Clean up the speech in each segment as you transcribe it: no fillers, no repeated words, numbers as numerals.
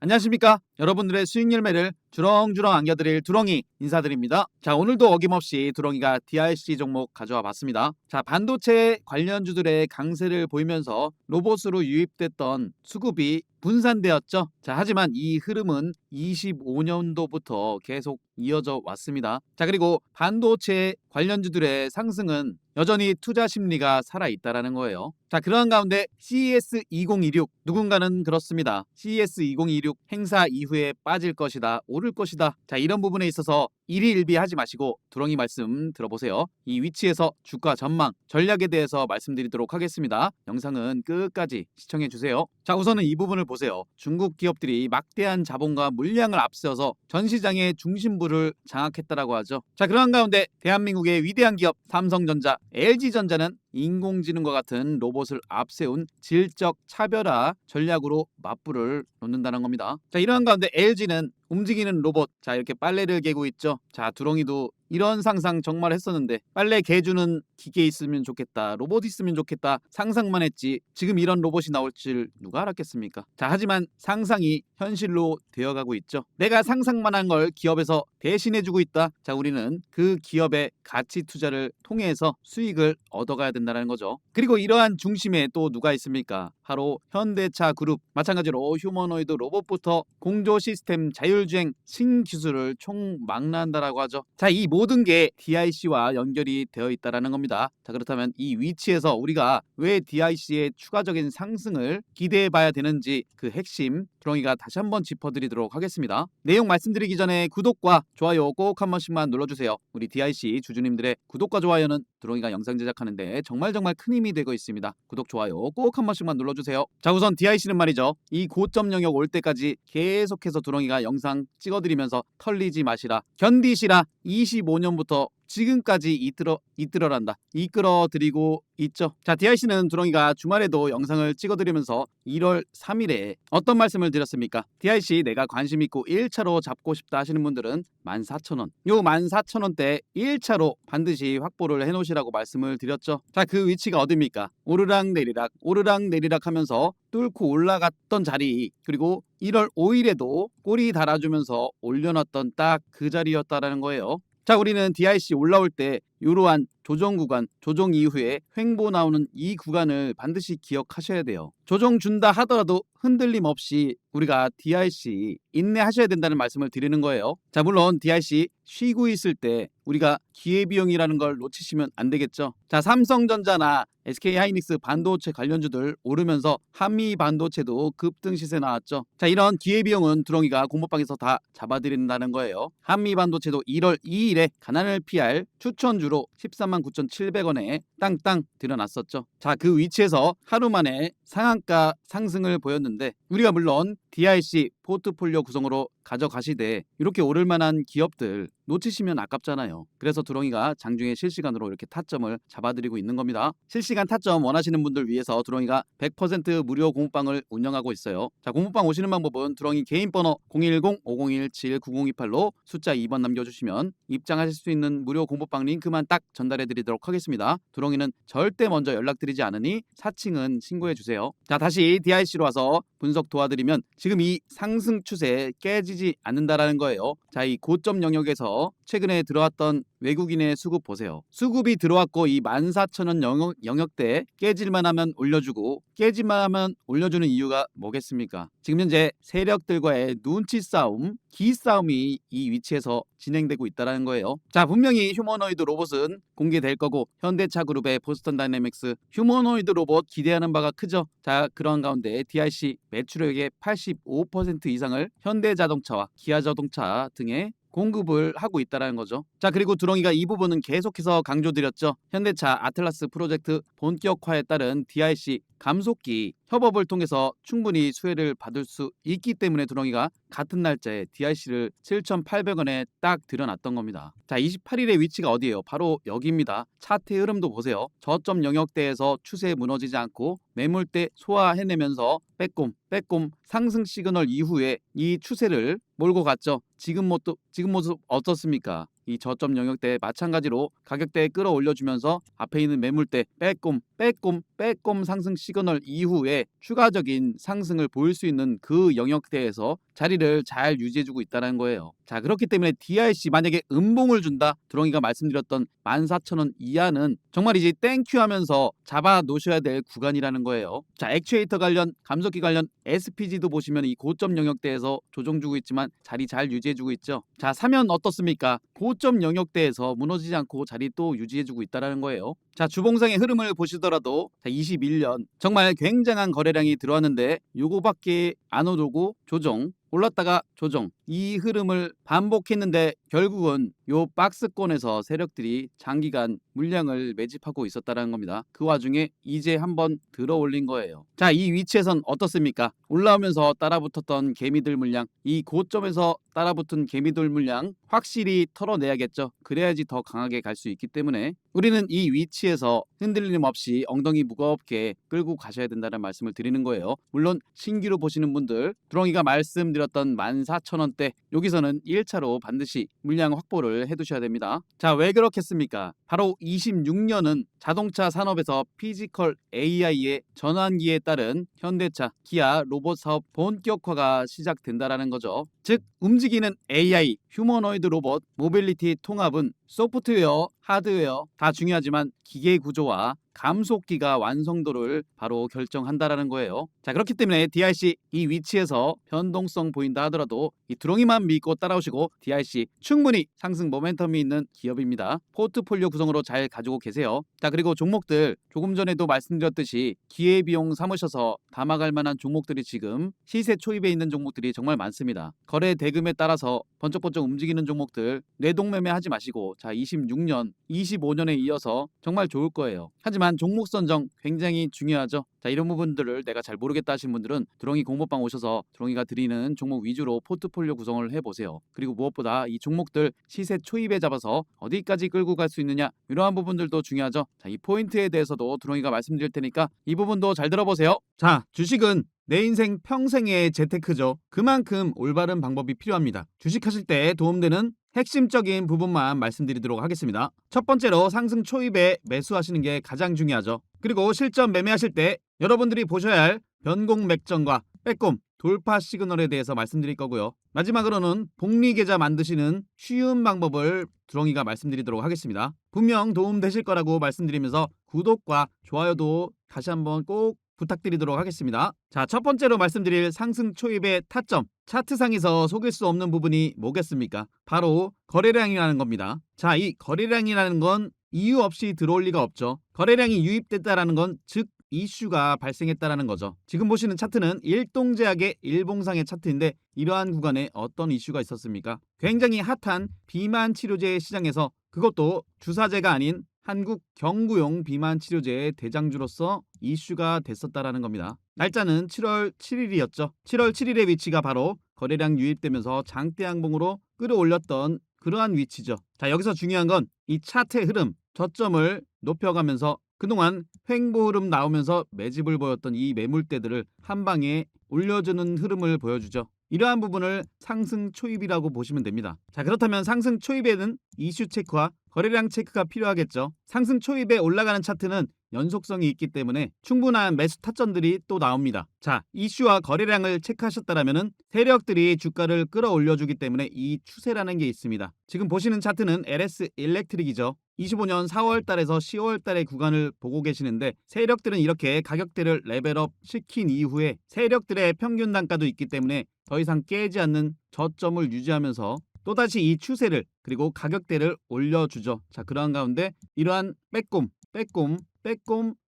안녕하십니까? 여러분들의 수익 열매를 주렁주렁 안겨드릴 두렁이 인사드립니다. 자, 오늘도 어김없이 두렁이가 DRC 종목 가져와 봤습니다. 자, 반도체 관련주들의 강세를 보이면서 로봇으로 유입됐던 수급이 분산되었죠. 자, 하지만 이 흐름은 25년도부터 계속 이어져 왔습니다. 자, 그리고 반도체 관련주들의 상승은 여전히 투자 심리가 살아있다라는 거예요. 자, 그러한 가운데 CES 2026 누군가는 그렇습니다. CES 2026 행사 이후에 빠질 것이다, 오를 것이다. 자, 이런 부분에 있어서 일희일비하지 마시고 두렁이 말씀 들어보세요. 이 위치에서 주가 전망, 전략에 대해서 말씀드리도록 하겠습니다. 영상은 끝까지 시청해 주세요. 자, 우선은 이 부분을 보세요. 중국 기업들이 막대한 자본과 물량을 앞세워서 전 시장의 중심부를 장악했다라고 하죠. 자, 그러한 가운데 대한민국의 위대한 기업 삼성전자, LG전자는 인공지능과 같은 로봇을 앞세운 질적 차별화 전략으로 맞불을 놓는다는 겁니다. 자, 이러한 가운데 LG는 움직이는 로봇, 자, 이렇게 빨래를 개고 있죠. 자, 두렁이도 이런 상상 정말 했었는데 빨래 개주는 기계 있으면 좋겠다, 로봇 있으면 좋겠다 상상만 했지 지금 이런 로봇이 나올 줄 누가 알았겠습니까? 자, 하지만 상상이 현실로 되어가고 있죠. 내가 상상만 한 걸 기업에서 대신해주고 있다. 자, 우리는 그 기업의 가치 투자를 통해서 수익을 얻어가야 된다는 거죠. 그리고 이러한 중심에 또 누가 있습니까? 바로 현대차 그룹, 마찬가지로 휴머노이드 로봇부터 공조 시스템, 자율주행 신기술을 총망라한다라고 하죠. 자, 이 모든 게 DIC와 연결이 되어 있다라는 겁니다. 자, 그렇다면 이 위치에서 우리가 왜 DIC의 추가적인 상승을 기대해 봐야 되는지 그 핵심 두렁이가 다시 한번 짚어드리도록 하겠습니다. 내용 말씀드리기 전에 구독과 좋아요 꼭 한 번씩만 눌러주세요. 우리 DIC 주주님들의 구독과 좋아요는 두렁이가 영상 제작하는데 정말 큰 힘이 되고 있습니다. 구독, 좋아요 꼭 한 번씩만 눌러주세요. 자, 우선 DIC는 말이죠. 이 고점 영역 올 때까지 계속해서 두렁이가 영상 찍어드리면서 털리지 마시라, 견디시라, 25년부터 지금까지 이끌어드리고 있죠. 자, DIC는 두렁이가 주말에도 영상을 찍어드리면서 1월 3일에 어떤 말씀을 드렸습니까? DIC 내가 관심 있고 1차로 잡고 싶다 하시는 분들은 14,000원, 요 14,000원대 1차로 반드시 확보를 해놓으시라고 말씀을 드렸죠. 자, 그 위치가 어딥니까? 오르락 내리락 하면서 뚫고 올라갔던 자리, 그리고 1월 5일에도 꼬리 달아주면서 올려놨던 딱 그 자리였다라는 거예요. 자, 우리는 DIC 올라올 때 이러한 조정 구간, 조정 이후에 횡보 나오는 이 구간을 반드시 기억하셔야 돼요. 조정 준다 하더라도 흔들림 없이 우리가 DIC 인내하셔야 된다는 말씀을 드리는 거예요. 자, 물론 DIC 쉬고 있을 때 우리가 기회비용이라는 걸 놓치시면 안 되겠죠. 자, 삼성전자나 SK하이닉스 반도체 관련주들 오르면서 한미반도체도 급등 시세 나왔죠. 자, 이런 기회비용은 두렁이가 공모방에서 다 잡아드린다는 거예요. 한미반도체도 1월 2일에 가난을 피할 추천주로 139,700원에 땅땅 들여놨었죠. 자, 그 위치에서 하루 만에 상한가 상승을 보였는데 우리가 물론 DIC 포트폴리오 구성으로 가져가시되 이렇게 오를 만한 기업들 놓치시면 아깝잖아요. 그래서 두렁이가 장중에 실시간으로 이렇게 타점을 잡아드리고 있는 겁니다. 실시간 타점 원하시는 분들 위해서 두렁이가 100% 무료 공모방을 운영하고 있어요. 자, 공모방 오시는 방법은 두렁이 개인 번호 010-5017-9028로 숫자 2번 남겨주시면 입장하실 수 있는 무료 공모방 링크만 딱 전달해드리도록 하겠습니다. 두렁이는 절대 먼저 연락드리지 않으니 사칭은 신고해주세요. 자, 다시 DIC로 와서 분석 도와드리면 지금 이 상승 추세 깨지지 않는다라는 거예요. 자, 이 고점 영역에서 최근에 들어왔던 외국인의 수급 보세요. 수급이 들어왔고 이 14,000원 영역대 깨질만 하면 올려주고 깨질만 하면 올려주는 이유가 뭐겠습니까? 지금 현재 세력들과의 눈치 싸움, 기싸움이 이 위치에서 진행되고 있다는 거예요. 자, 분명히 휴머노이드 로봇은 공개될 거고 현대차 그룹의 보스턴 다이내믹스 휴머노이드 로봇 기대하는 바가 크죠. 자, 그런 가운데 DIC 매출액의 85% 이상을 현대자동차와 기아자동차 등의 공급을 하고 있다는 거죠. 자, 그리고 두렁이가 이 부분은 계속해서 강조드렸죠. 현대차 아틀라스 프로젝트 본격화에 따른 DIC 감속기 협업을 통해서 충분히 수혜를 받을 수 있기 때문에 두렁이가 같은 날짜에 DIC를 7,800원에 딱 들여놨던 겁니다. 자, 28일의 위치가 어디예요? 바로 여기입니다. 차트 흐름도 보세요. 저점 영역대에서 추세 무너지지 않고 매물대 소화해내면서 빼꼼 상승 시그널 이후에 이 추세를 몰고 갔죠. 지금 모습 어떻습니까? 이 저점 영역대 마찬가지로 가격대에 끌어올려주면서 앞에 있는 매물대 빼꼼 상승 시그널 이후에 추가적인 상승을 보일 수 있는 그 영역대에서 자리를 잘 유지해주고 있다는 거예요. 자, 그렇기 때문에 DRC 만약에 음봉을 준다, 드롱이가 말씀드렸던 14,000원 이하는 정말 이제 땡큐 하면서 잡아 놓으셔야 될 구간이라는 거예요. 자, 액추에이터 관련, 감속기 관련 SPG도 보시면 이 고점 영역대에서 조정 주고 있지만 자리 잘 유지해주고 있죠. 자, 사면 어떻습니까? 고점 영역대에서 무너지지 않고 자리 또 유지해주고 있다는 거예요. 자, 주봉상의 흐름을 보시더라도 21년 정말 굉장한 거래량이 들어왔는데 요거밖에 안 오르고 조정, 올랐다가 조정, 이 흐름을 반복했는데 결국은 요 박스권에서 세력들이 장기간 물량을 매집하고 있었다는 겁니다. 그 와중에 이제 한번 들어 올린 거예요. 자, 이 위치에선 어떻습니까? 올라오면서 따라붙었던 개미들 물량, 이 고점에서 따라붙은 개미들 물량 확실히 털어내야겠죠. 그래야지 더 강하게 갈 수 있기 때문에 우리는 이 위치에서 흔들림 없이 엉덩이 무겁게 끌고 가셔야 된다는 말씀을 드리는 거예요. 물론 신규로 보시는 분들, 드롱이가 말씀드렸던 14,000원대 여기서는 1차로 반드시 물량 확보를 해두셔야 됩니다. 자, 왜 그렇겠습니까? 바로 26년은 자동차 산업에서 피지컬 AI의 전환기에 따른 현대차, 기아 로봇 사업 본격화가 시작된다라는 거죠. 즉 움직이는 AI, 휴머노이드 로봇, 모빌리티 통합은 소프트웨어, 하드웨어 다 중요하지만 기계 구조와 감속기가 완성도를 바로 결정한다라는 거예요. 자, 그렇기 때문에 DRC 이 위치에서 변동성 보인다 하더라도 이 드롱이만 믿고 따라오시고 DRC 충분히 상승 모멘텀이 있는 기업입니다. 포트폴리오 구성으로 잘 가지고 계세요. 자, 그리고 종목들 조금 전에도 말씀드렸듯이 기회비용 삼으셔서 담아갈 만한 종목들이 지금 시세 초입에 있는 종목들이 정말 많습니다. 거래 대금에 따라서 번쩍번쩍 움직이는 종목들 뇌동매매 하지 마시고, 자, 26년, 25년에 이어서 정말 좋을 거예요. 하지만 종목 선정 굉장히 중요하죠. 자, 이런 부분들을 내가 잘 모르겠다 하신 분들은 드롱이 공모방 오셔서 드롱이가 드리는 종목 위주로 포트폴리오 구성을 해보세요. 그리고 무엇보다 이 종목들 시세 초입에 잡아서 어디까지 끌고 갈 수 있느냐, 이러한 부분들도 중요하죠. 자, 이 포인트에 대해서도 드롱이가 말씀드릴 테니까 이 부분도 잘 들어보세요. 자, 주식은 내 인생 평생의 재테크죠. 그만큼 올바른 방법이 필요합니다. 주식하실 때 도움되는 핵심적인 부분만 말씀드리도록 하겠습니다. 첫 번째로 상승 초입에 매수하시는 게 가장 중요하죠. 그리고 실전 매매하실 때 여러분들이 보셔야 할 변공 맥점과 빼꼼 돌파 시그널에 대해서 말씀드릴 거고요. 마지막으로는 복리 계좌 만드시는 쉬운 방법을 드롱이가 말씀드리도록 하겠습니다. 분명 도움되실 거라고 말씀드리면서 구독과 좋아요도 다시 한번 꼭 부탁드리도록 하겠습니다. 자, 첫 번째로 말씀드릴 상승 초입의 타점, 차트상에서 속일 수 없는 부분이 뭐겠습니까? 바로 거래량이라는 겁니다. 자, 이 거래량이라는 건 이유 없이 들어올 리가 없죠. 거래량이 유입됐다라는 건 즉 이슈가 발생했다라는 거죠. 지금 보시는 차트는 일동제약의 일봉상의 차트인데 이러한 구간에 어떤 이슈가 있었습니까? 굉장히 핫한 비만 치료제 시장에서, 그것도 주사제가 아닌 한국 경구용 비만 치료제의 대장주로서 이슈가 됐었다라는 겁니다. 날짜는 7월 7일이었죠. 7월 7일의 위치가 바로 거래량 유입되면서 장대 양봉으로 끌어올렸던 그러한 위치죠. 자, 여기서 중요한 건 이 차트의 흐름, 저점을 높여가면서 그동안 횡보 흐름 나오면서 매집을 보였던 이 매물대들을 한 방에 올려주는 흐름을 보여주죠. 이러한 부분을 상승 초입이라고 보시면 됩니다. 자, 그렇다면 상승 초입에는 이슈 체크와 거래량 체크가 필요하겠죠. 상승 초입에 올라가는 차트는 연속성이 있기 때문에 충분한 매수 타점들이 또 나옵니다. 자, 이슈와 거래량을 체크하셨다면 세력들이 주가를 끌어올려주기 때문에 이 추세라는 게 있습니다. 지금 보시는 차트는 LS 일렉트릭이죠. 25년 4월 달에서 10월 달의 구간을 보고 계시는데 세력들은 이렇게 가격대를 레벨업 시킨 이후에 세력들의 평균 단가도 있기 때문에 더 이상 깨지 않는 저점을 유지하면서 또다시 이 추세를 그리고 가격대를 올려주죠. 자, 그러한 가운데 이러한 빼꼼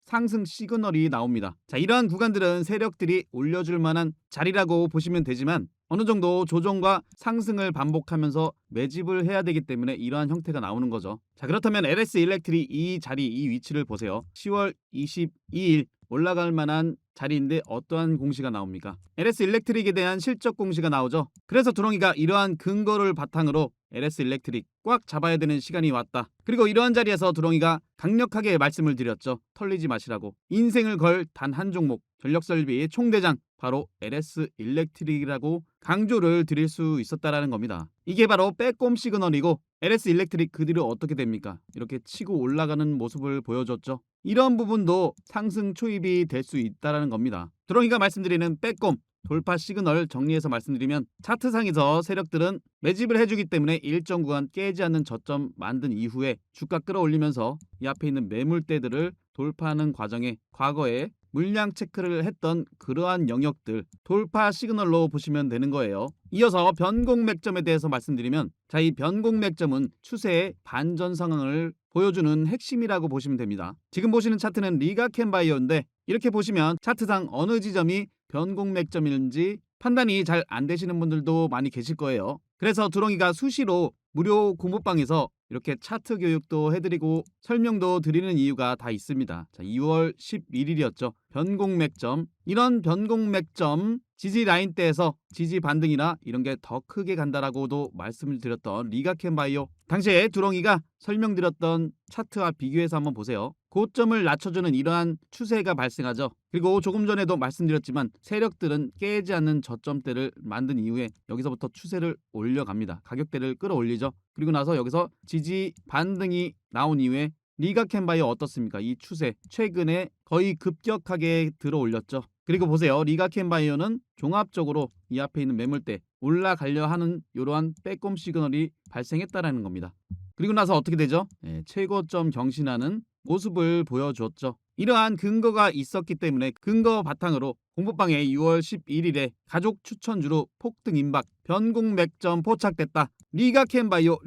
상승 시그널이 나옵니다. 자, 이러한 구간들은 세력들이 올려줄 만한 자리라고 보시면 되지만 어느 정도 조정과 상승을 반복하면서 매집을 해야 되기 때문에 이러한 형태가 나오는 거죠. 자, 그렇다면 LS 일렉트릭 이 자리, 이 위치를 보세요. 10월 22일 올라갈 만한 자리인데 어떠한 공시가 나옵니까? LS 일렉트릭에 대한 실적 공시가 나오죠. 그래서 드롱이가 이러한 근거를 바탕으로 LS 일렉트릭 꽉 잡아야 되는 시간이 왔다. 그리고 이러한 자리에서 드롱이가 강력하게 말씀을 드렸죠. 털리지 마시라고. 인생을 걸 단 한 종목, 전력설비 총대장 바로 LS 일렉트릭이라고 강조를 드릴 수 있었다라는 겁니다. 이게 바로 빼꼼 시그널이고 LS 일렉트릭 그 뒤로 어떻게 됩니까? 이렇게 치고 올라가는 모습을 보여줬죠. 이런 부분도 상승 초입이 될 수 있다라는 겁니다. 드롱이가 말씀드리는 빼꼼 돌파 시그널 정리해서 말씀드리면 차트상에서 세력들은 매집을 해주기 때문에 일정 구간 깨지 않는 저점 만든 이후에 주가 끌어올리면서 이 앞에 있는 매물대들을 돌파하는 과정에 과거에 물량 체크를 했던 그러한 영역들 돌파 시그널로 보시면 되는 거예요. 이어서 변곡 맥점에 대해서 말씀드리면 이 변곡 맥점은 추세의 반전 상황을 보여주는 핵심이라고 보시면 됩니다. 지금 보시는 차트는 리가켄 바이오인데 이렇게 보시면 차트상 어느 지점이 변곡 맥점인지 판단이 잘 안 되시는 분들도 많이 계실 거예요. 그래서 두렁이가 수시로 무료 공부방에서 이렇게 차트 교육도 해드리고 설명도 드리는 이유가 다 있습니다. 2월 11일이었죠. 변곡 맥점. 이런 변곡 맥점 지지 라인대에서 지지 반등이나 이런 게 더 크게 간다라고도 말씀을 드렸던 리가켄 바이오. 당시에 두렁이가 설명드렸던 차트와 비교해서 한번 보세요. 고점을 낮춰주는 이러한 추세가 발생하죠. 그리고 조금 전에도 말씀드렸지만 세력들은 깨지 않는 저점대를 만든 이후에 여기서부터 추세를 올려갑니다. 가격대를 끌어올리죠. 그리고 나서 여기서 지지 반등이 나온 이후에 리가켄 바이오 어떻습니까? 이 추세 최근에 거의 급격하게 들어 올렸죠. 그리고 보세요. 리가켄 바이오는 종합적으로 이 앞에 있는 매물대 올라가려 하는 이러한 빼꼼 시그널이 발생했다라는 겁니다. 그리고 나서 어떻게 되죠? 최고점 경신하는 모습을 보여줬죠. 이러한 근거가 있었기 때문에 근거 바탕으로 공부방에 6월 11일에 가족 추천주로 폭등 임박 변곡 맥점 포착됐다. 리가켄 바이오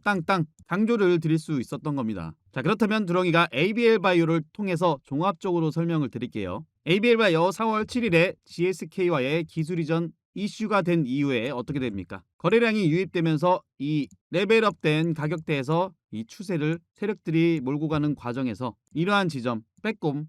땅땅 강조를 드릴 수 있었던 겁니다. 그렇다면 두렁이가 ABL 바이오를 통해서 종합적으로 설명을 드릴게요. ABL 바이오 4월 7일에 GSK와의 기술 이전 이슈가 된 이후에 어떻게 됩니까? 거래량이 유입되면서 이 레벨업된 가격대에서 이 추세를 세력들이 몰고 가는 과정에서 이러한 지점 빼꼼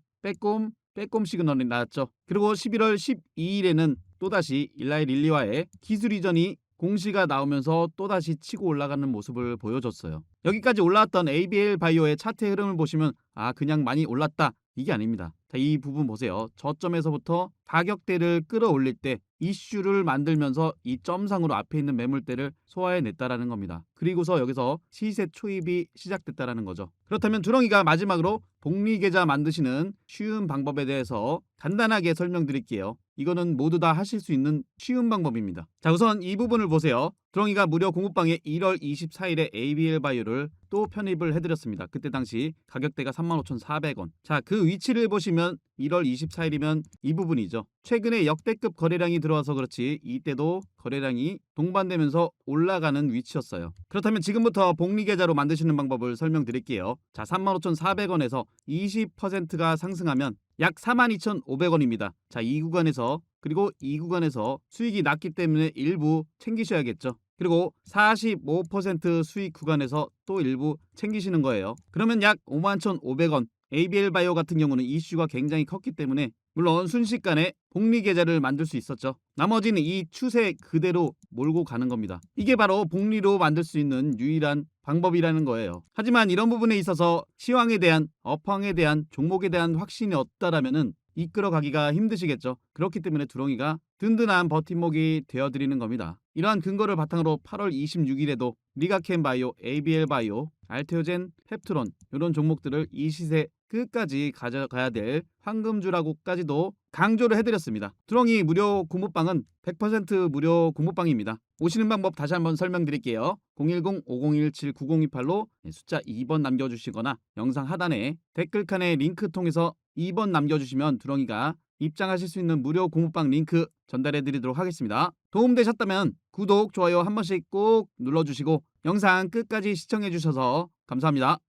시그널이 나왔죠. 그리고 11월 12일에는 또다시 일라이 릴리와의 기술 이전이 공시가 나오면서 또다시 치고 올라가는 모습을 보여줬어요. 여기까지 올라왔던 ABL 바이오의 차트 흐름을 보시면 그냥 많이 올랐다. 이게 아닙니다. 이 부분 보세요. 저점에서부터 가격대를 끌어올릴 때 이슈를 만들면서 이 점상으로 앞에 있는 매물대를 소화해냈다라는 겁니다. 그리고서 여기서 시세 초입이 시작됐다라는 거죠. 그렇다면 두렁이가 마지막으로 복리계좌 만드시는 쉬운 방법에 대해서 간단하게 설명드릴게요. 이거는 모두 다 하실 수 있는 쉬운 방법입니다. 우선 이 부분을 보세요. 두렁이가 무료 공부방에 1월 24일에 ABL 바이오를 또 편입을 해드렸습니다. 그때 당시 가격대가 35,400원. 그 위치를 보시면 1월 24일이면 이 부분이죠. 최근에 역대급 거래량이 들어와서 그렇지 이때도 거래량이 동반되면서 올라가는 위치였어요. 그렇다면 지금부터 복리계좌로 만드시는 방법을 설명드릴게요. 35,400원에서 20%가 상승하면 약 42,500원입니다. 이 구간에서 그리고 이 구간에서 수익이 낮기 때문에 일부 챙기셔야겠죠. 그리고 45% 수익 구간에서 또 일부 챙기시는 거예요. 그러면 약 51,500원. ABL 바이오 같은 경우는 이슈가 굉장히 컸기 때문에 물론 순식간에 복리 계좌를 만들 수 있었죠. 나머지는 이 추세 그대로 몰고 가는 겁니다. 이게 바로 복리로 만들 수 있는 유일한 방법이라는 거예요. 하지만 이런 부분에 있어서 시황에 대한 업황에 대한 종목에 대한 확신이 없다라면은 이끌어가기가 힘드시겠죠. 그렇기 때문에 두렁이가 든든한 버팀목이 되어드리는 겁니다. 이러한 근거를 바탕으로 8월 26일에도 리가켄 바이오, ABL 바이오, 알테오젠, 펩트론 이런 종목들을 이 시세 끝까지 가져가야 될 황금주라고까지도 강조를 해드렸습니다. 두렁이 무료 공부방은 100% 무료 공부방입니다. 오시는 방법 다시 한번 설명드릴게요. 010-5017-9028로 숫자 2번 남겨주시거나 영상 하단에 댓글칸에 링크 통해서 2번 남겨주시면 두렁이가 입장하실 수 있는 무료 공부방 링크 전달해드리도록 하겠습니다. 도움되셨다면 구독, 좋아요 한 번씩 꼭 눌러주시고 영상 끝까지 시청해주셔서 감사합니다.